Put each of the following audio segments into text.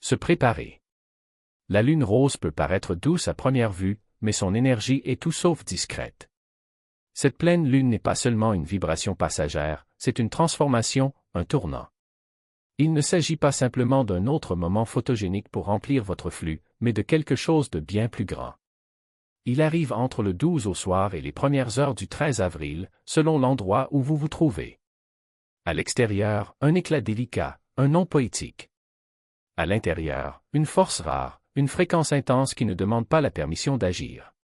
Se préparer. La lune rose peut paraître douce à première vue, mais son énergie est tout sauf discrète. Cette pleine lune n'est pas seulement une vibration passagère, c'est une transformation, un tournant. Il ne s'agit pas simplement d'un autre moment photogénique pour remplir votre flux, mais de quelque chose de bien plus grand. Il arrive entre le 12 au soir et les premières heures du 13 avril, selon l'endroit où vous vous trouvez. À l'extérieur, un éclat délicat, un nom poétique. À l'intérieur, une force rare, une fréquence intense qui ne demande pas la permission d'agir.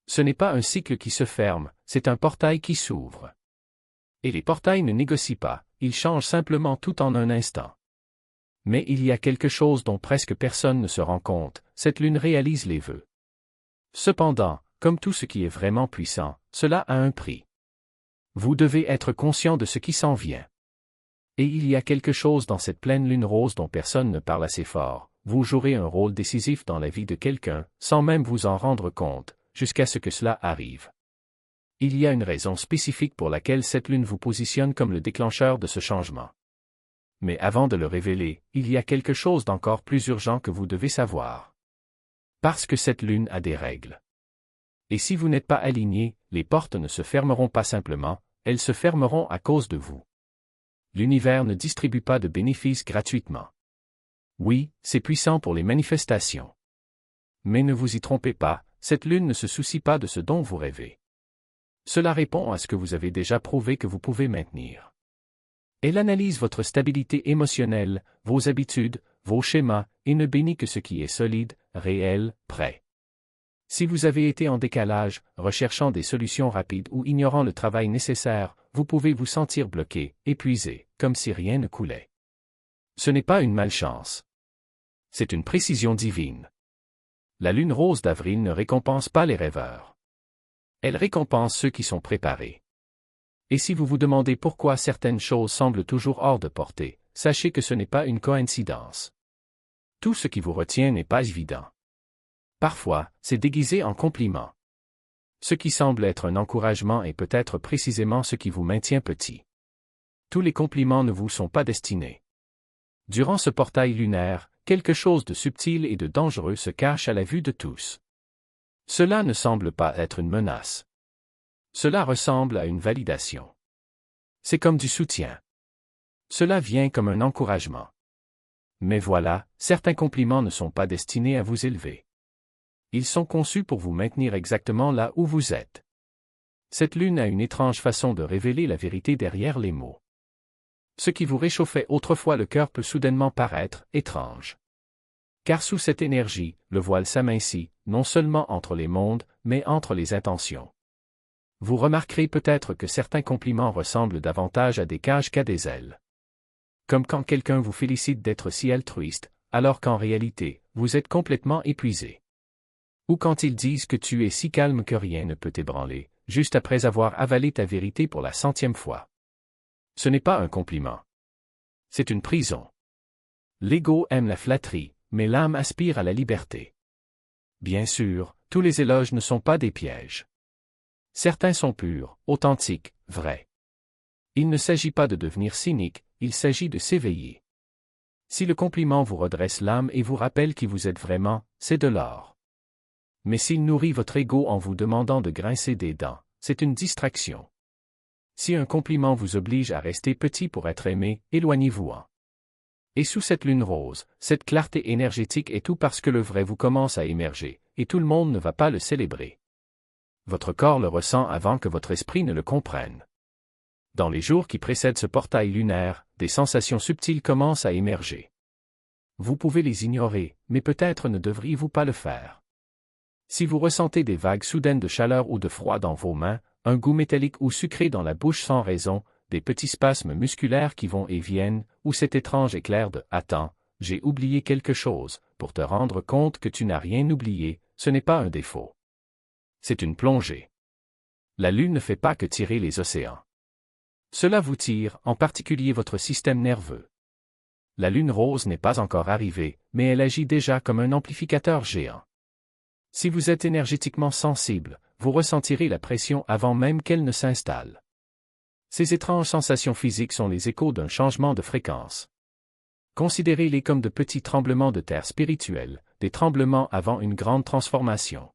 Ce n'est pas un cycle qui se ferme, c'est un portail qui s'ouvre. Et les portails ne négocient pas, ils changent simplement tout en un instant. Mais il y a quelque chose dont presque personne ne se rend compte, cette lune réalise les vœux. Cependant, comme tout ce qui est vraiment puissant, cela a un prix. Vous devez être conscient de ce qui s'en vient. Et il y a quelque chose dans cette pleine lune rose dont personne ne parle assez fort. Vous jouerez un rôle décisif dans la vie de quelqu'un, sans même vous en rendre compte, jusqu'à ce que cela arrive. Il y a une raison spécifique pour laquelle cette lune vous positionne comme le déclencheur de ce changement. Mais avant de le révéler, il y a quelque chose d'encore plus urgent que vous devez savoir. Parce que cette lune a des règles. Et si vous n'êtes pas aligné, les portes ne se fermeront pas simplement, elles se fermeront à cause de vous. L'univers ne distribue pas de bénéfices gratuitement. Oui, c'est puissant pour les manifestations. Mais ne vous y trompez pas, cette lune ne se soucie pas de ce dont vous rêvez. Cela répond à ce que vous avez déjà prouvé que vous pouvez maintenir. Elle analyse votre stabilité émotionnelle, vos habitudes, vos schémas, et ne bénit que ce qui est solide, réel, prêt. Si vous avez été en décalage, recherchant des solutions rapides ou ignorant le travail nécessaire, vous pouvez vous sentir bloqué, épuisé, comme si rien ne coulait. Ce n'est pas une malchance. C'est une précision divine. La lune rose d'avril ne récompense pas les rêveurs. Elle récompense ceux qui sont préparés. Et si vous vous demandez pourquoi certaines choses semblent toujours hors de portée, sachez que ce n'est pas une coïncidence. Tout ce qui vous retient n'est pas évident. Parfois, c'est déguisé en compliment. Ce qui semble être un encouragement est peut-être précisément ce qui vous maintient petit. Tous les compliments ne vous sont pas destinés. Durant ce portail lunaire, quelque chose de subtil et de dangereux se cache à la vue de tous. Cela ne semble pas être une menace. Cela ressemble à une validation. C'est comme du soutien. Cela vient comme un encouragement. Mais voilà, certains compliments ne sont pas destinés à vous élever. Ils sont conçus pour vous maintenir exactement là où vous êtes. Cette lune a une étrange façon de révéler la vérité derrière les mots. Ce qui vous réchauffait autrefois le cœur peut soudainement paraître étrange. Car sous cette énergie, le voile s'amincit, non seulement entre les mondes, mais entre les intentions. Vous remarquerez peut-être que certains compliments ressemblent davantage à des cages qu'à des ailes. Comme quand quelqu'un vous félicite d'être si altruiste, alors qu'en réalité, vous êtes complètement épuisé. Ou quand ils disent que tu es si calme que rien ne peut t'ébranler, juste après avoir avalé ta vérité pour la 100e fois. Ce n'est pas un compliment. C'est une prison. L'ego aime la flatterie, mais l'âme aspire à la liberté. Bien sûr, tous les éloges ne sont pas des pièges. Certains sont purs, authentiques, vrais. Il ne s'agit pas de devenir cynique, il s'agit de s'éveiller. Si le compliment vous redresse l'âme et vous rappelle qui vous êtes vraiment, c'est de l'or. Mais s'il nourrit votre ego en vous demandant de grincer des dents, c'est une distraction. Si un compliment vous oblige à rester petit pour être aimé, éloignez-vous-en. Et sous cette lune rose, cette clarté énergétique est tout parce que le vrai vous commence à émerger, et tout le monde ne va pas le célébrer. Votre corps le ressent avant que votre esprit ne le comprenne. Dans les jours qui précèdent ce portail lunaire, des sensations subtiles commencent à émerger. Vous pouvez les ignorer, mais peut-être ne devriez-vous pas le faire. Si vous ressentez des vagues soudaines de chaleur ou de froid dans vos mains, un goût métallique ou sucré dans la bouche sans raison, des petits spasmes musculaires qui vont et viennent, ou cet étrange éclair de « Attends, j'ai oublié quelque chose » pour te rendre compte que tu n'as rien oublié, ce n'est pas un défaut. C'est une plongée. La lune ne fait pas que tirer les océans. Cela vous tire, en particulier votre système nerveux. La lune rose n'est pas encore arrivée, mais elle agit déjà comme un amplificateur géant. Si vous êtes énergétiquement sensible, vous ressentirez la pression avant même qu'elle ne s'installe. Ces étranges sensations physiques sont les échos d'un changement de fréquence. Considérez-les comme de petits tremblements de terre spirituels, des tremblements avant une grande transformation.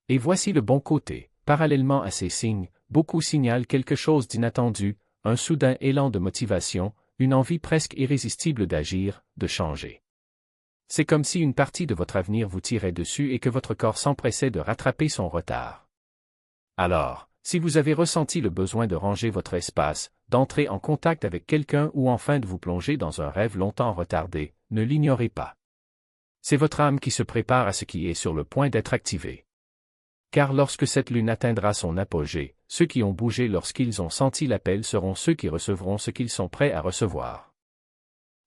Et voici le bon côté, parallèlement à ces signes, beaucoup signalent quelque chose d'inattendu, un soudain élan de motivation, une envie presque irrésistible d'agir, de changer. C'est comme si une partie de votre avenir vous tirait dessus et que votre corps s'empressait de rattraper son retard. Alors, si vous avez ressenti le besoin de ranger votre espace, d'entrer en contact avec quelqu'un ou enfin de vous plonger dans un rêve longtemps retardé, ne l'ignorez pas. C'est votre âme qui se prépare à ce qui est sur le point d'être activé. Car lorsque cette lune atteindra son apogée, ceux qui ont bougé lorsqu'ils ont senti l'appel seront ceux qui recevront ce qu'ils sont prêts à recevoir.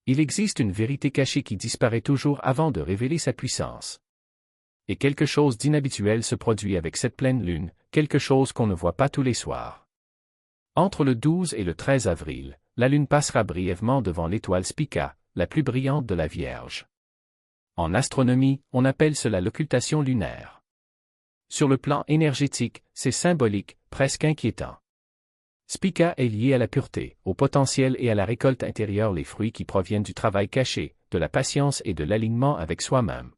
Il existe une vérité cachée qui disparaît toujours avant de révéler sa puissance. Et quelque chose d'inhabituel se produit avec cette pleine lune, quelque chose qu'on ne voit pas tous les soirs. Entre le 12 et le 13 avril, la lune passera brièvement devant l'étoile Spica, la plus brillante de la Vierge. En astronomie, on appelle cela l'occultation lunaire. Sur le plan énergétique, c'est symbolique, presque inquiétant. Spica est lié à la pureté, au potentiel et à la récolte intérieure, les fruits qui proviennent du travail caché, de la patience et de l'alignement avec soi-même.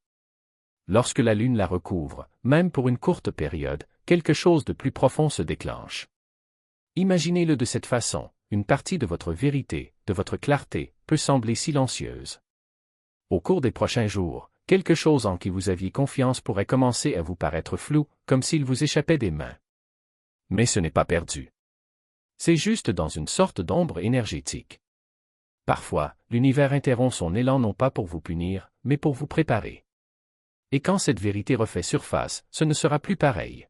Lorsque la lune la recouvre, même pour une courte période, quelque chose de plus profond se déclenche. Imaginez-le de cette façon, une partie de votre vérité, de votre clarté, peut sembler silencieuse. Au cours des prochains jours, quelque chose en qui vous aviez confiance pourrait commencer à vous paraître flou, comme s'il vous échappait des mains. Mais ce n'est pas perdu. C'est juste dans une sorte d'ombre énergétique. Parfois, l'univers interrompt son élan non pas pour vous punir, mais pour vous préparer. Et quand cette vérité refait surface, ce ne sera plus pareil.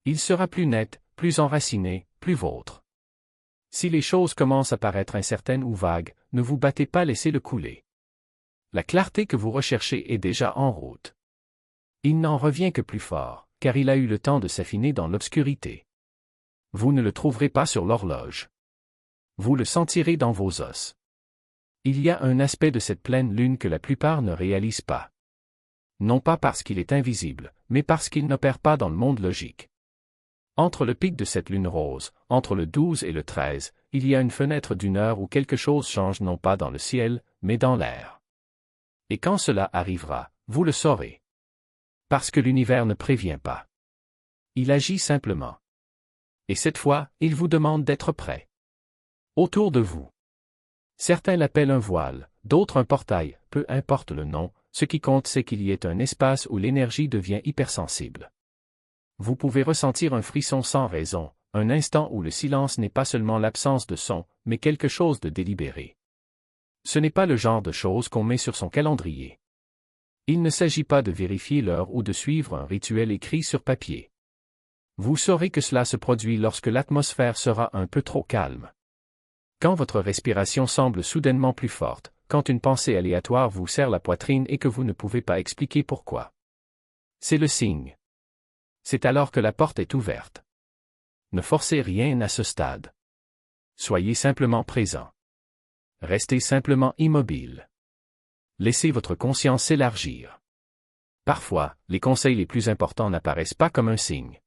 Il sera plus net, plus enraciné, plus vôtre. Si les choses commencent à paraître incertaines ou vagues, ne vous battez pas, laissez-le couler. La clarté que vous recherchez est déjà en route. Il n'en revient que plus fort, car il a eu le temps de s'affiner dans l'obscurité. Vous ne le trouverez pas sur l'horloge. Vous le sentirez dans vos os. Il y a un aspect de cette pleine lune que la plupart ne réalisent pas. Non pas parce qu'il est invisible, mais parce qu'il n'opère pas dans le monde logique. Entre le pic de cette lune rose, entre le 12 et le 13, il y a une fenêtre d'une heure où quelque chose change non pas dans le ciel, mais dans l'air. Et quand cela arrivera, vous le saurez. Parce que l'univers ne prévient pas. Il agit simplement. Et cette fois, il vous demande d'être prêt. Autour de vous. Certains l'appellent un voile, d'autres un portail, peu importe le nom, ce qui compte c'est qu'il y ait un espace où l'énergie devient hypersensible. Vous pouvez ressentir un frisson sans raison, un instant où le silence n'est pas seulement l'absence de son, mais quelque chose de délibéré. Ce n'est pas le genre de choses qu'on met sur son calendrier. Il ne s'agit pas de vérifier l'heure ou de suivre un rituel écrit sur papier. Vous saurez que cela se produit lorsque l'atmosphère sera un peu trop calme. Quand votre respiration semble soudainement plus forte, quand une pensée aléatoire vous serre la poitrine et que vous ne pouvez pas expliquer pourquoi. C'est le signe. C'est alors que la porte est ouverte. Ne forcez rien à ce stade. Soyez simplement présent. Restez simplement immobile. Laissez votre conscience s'élargir. Parfois, les conseils les plus importants n'apparaissent pas comme un signe.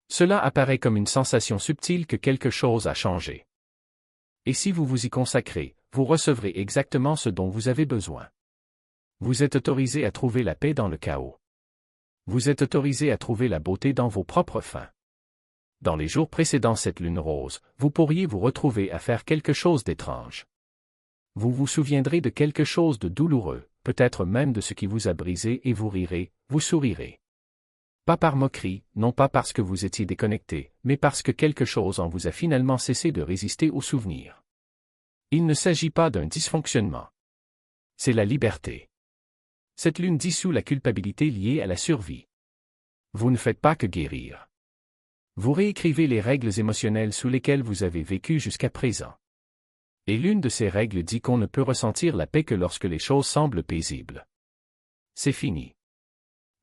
Cela apparaît comme une sensation subtile que quelque chose a changé. Et si vous vous y consacrez, vous recevrez exactement ce dont vous avez besoin. Vous êtes autorisé à trouver la paix dans le chaos. Vous êtes autorisé à trouver la beauté dans vos propres fins. Dans les jours précédant cette lune rose, vous pourriez vous retrouver à faire quelque chose d'étrange. Vous vous souviendrez de quelque chose de douloureux, peut-être même de ce qui vous a brisé et vous rirez, vous sourirez. Pas par moquerie, non pas parce que vous étiez déconnecté, mais parce que quelque chose en vous a finalement cessé de résister aux souvenirs. Il ne s'agit pas d'un dysfonctionnement. C'est la liberté. Cette lune dissout la culpabilité liée à la survie. Vous ne faites pas que guérir. Vous réécrivez les règles émotionnelles sous lesquelles vous avez vécu jusqu'à présent. Et l'une de ces règles dit qu'on ne peut ressentir la paix que lorsque les choses semblent paisibles. C'est fini.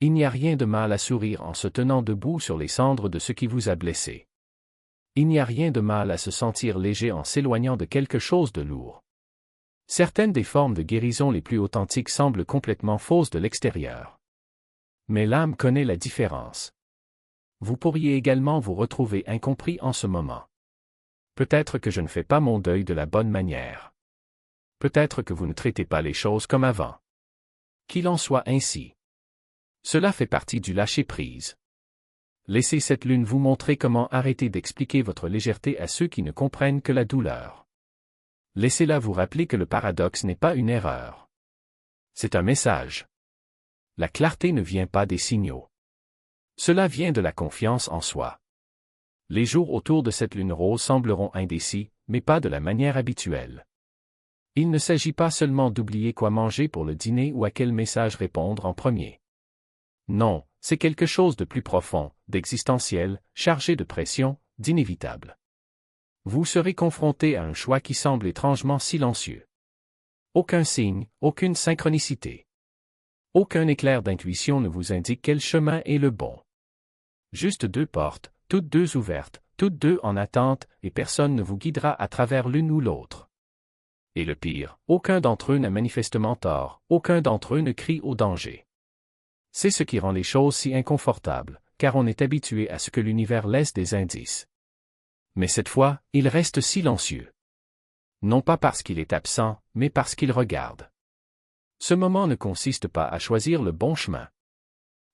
Il n'y a rien de mal à sourire en se tenant debout sur les cendres de ce qui vous a blessé. Il n'y a rien de mal à se sentir léger en s'éloignant de quelque chose de lourd. Certaines des formes de guérison les plus authentiques semblent complètement fausses de l'extérieur. Mais l'âme connaît la différence. Vous pourriez également vous retrouver incompris en ce moment. Peut-être que je ne fais pas mon deuil de la bonne manière. Peut-être que vous ne traitez pas les choses comme avant. Qu'il en soit ainsi. Cela fait partie du lâcher-prise. Laissez cette lune vous montrer comment arrêter d'expliquer votre légèreté à ceux qui ne comprennent que la douleur. Laissez-la vous rappeler que le paradoxe n'est pas une erreur. C'est un message. La clarté ne vient pas des signaux. Cela vient de la confiance en soi. Les jours autour de cette lune rose sembleront indécis, mais pas de la manière habituelle. Il ne s'agit pas seulement d'oublier quoi manger pour le dîner ou à quel message répondre en premier. Non, c'est quelque chose de plus profond, d'existentiel, chargé de pression, d'inévitable. Vous serez confronté à un choix qui semble étrangement silencieux. Aucun signe, aucune synchronicité. Aucun éclair d'intuition ne vous indique quel chemin est le bon. Juste deux portes, toutes deux ouvertes, toutes deux en attente, et personne ne vous guidera à travers l'une ou l'autre. Et le pire, aucun d'entre eux n'a manifestement tort, aucun d'entre eux ne crie au danger. C'est ce qui rend les choses si inconfortables, car on est habitué à ce que l'univers laisse des indices. Mais cette fois, il reste silencieux. Non pas parce qu'il est absent, mais parce qu'il regarde. Ce moment ne consiste pas à choisir le bon chemin.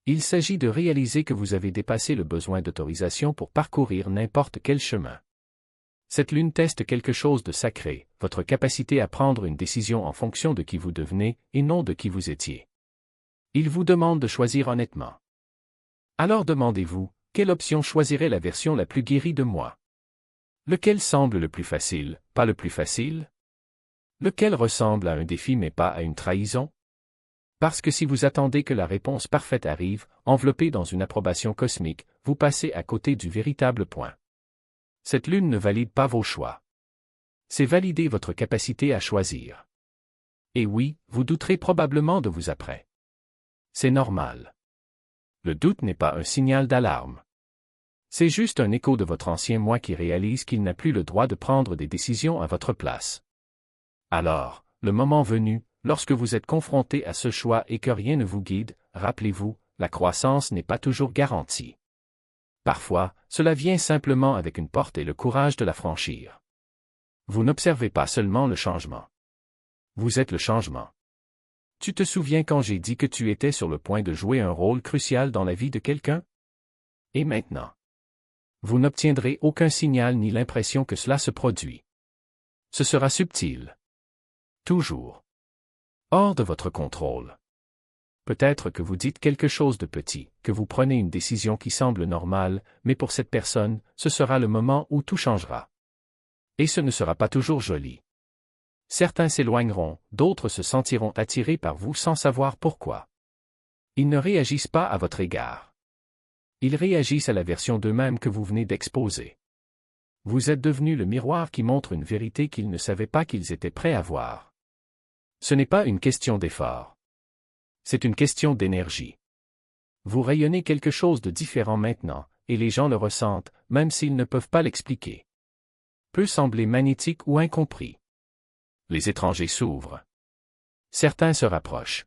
Il s'agit de réaliser que vous avez dépassé le besoin d'autorisation pour parcourir n'importe quel chemin. Cette lune teste quelque chose de sacré, votre capacité à prendre une décision en fonction de qui vous devenez et non de qui vous étiez. Il vous demande de choisir honnêtement. Alors demandez-vous, quelle option choisirait la version la plus guérie de moi? Lequel semble le plus facile, pas le plus facile? Lequel ressemble à un défi mais pas à une trahison? Parce que si vous attendez que la réponse parfaite arrive, enveloppée dans une approbation cosmique, vous passez à côté du véritable point. Cette lune ne valide pas vos choix. C'est valider votre capacité à choisir. Et oui, vous douterez probablement de vous après. C'est normal. Le doute n'est pas un signal d'alarme. C'est juste un écho de votre ancien moi qui réalise qu'il n'a plus le droit de prendre des décisions à votre place. Alors, le moment venu, lorsque vous êtes confronté à ce choix et que rien ne vous guide, rappelez-vous, la croissance n'est pas toujours garantie. Parfois, cela vient simplement avec une porte et le courage de la franchir. Vous n'observez pas seulement le changement. Vous êtes le changement. Tu te souviens quand j'ai dit que tu étais sur le point de jouer un rôle crucial dans la vie de quelqu'un? Et maintenant? Vous n'obtiendrez aucun signal ni l'impression que cela se produit. Ce sera subtil. Toujours. Hors de votre contrôle. Peut-être que vous dites quelque chose de petit, que vous prenez une décision qui semble normale, mais pour cette personne, ce sera le moment où tout changera. Et ce ne sera pas toujours joli. Certains s'éloigneront, d'autres se sentiront attirés par vous sans savoir pourquoi. Ils ne réagissent pas à votre égard. Ils réagissent à la version d'eux-mêmes que vous venez d'exposer. Vous êtes devenu le miroir qui montre une vérité qu'ils ne savaient pas qu'ils étaient prêts à voir. Ce n'est pas une question d'effort. C'est une question d'énergie. Vous rayonnez quelque chose de différent maintenant, et les gens le ressentent, même s'ils ne peuvent pas l'expliquer. Peut sembler magnétique ou incompris. Les étrangers s'ouvrent. Certains se rapprochent.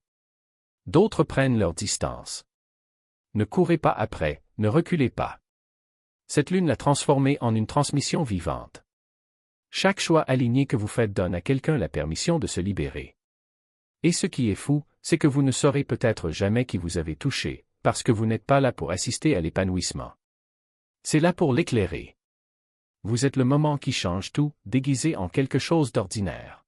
D'autres prennent leur distance. Ne courez pas après, ne reculez pas. Cette lune l'a transformée en une transmission vivante. Chaque choix aligné que vous faites donne à quelqu'un la permission de se libérer. Et ce qui est fou, c'est que vous ne saurez peut-être jamais qui vous avez touché, parce que vous n'êtes pas là pour assister à l'épanouissement. C'est là pour l'éclairer. Vous êtes le moment qui change tout, déguisé en quelque chose d'ordinaire.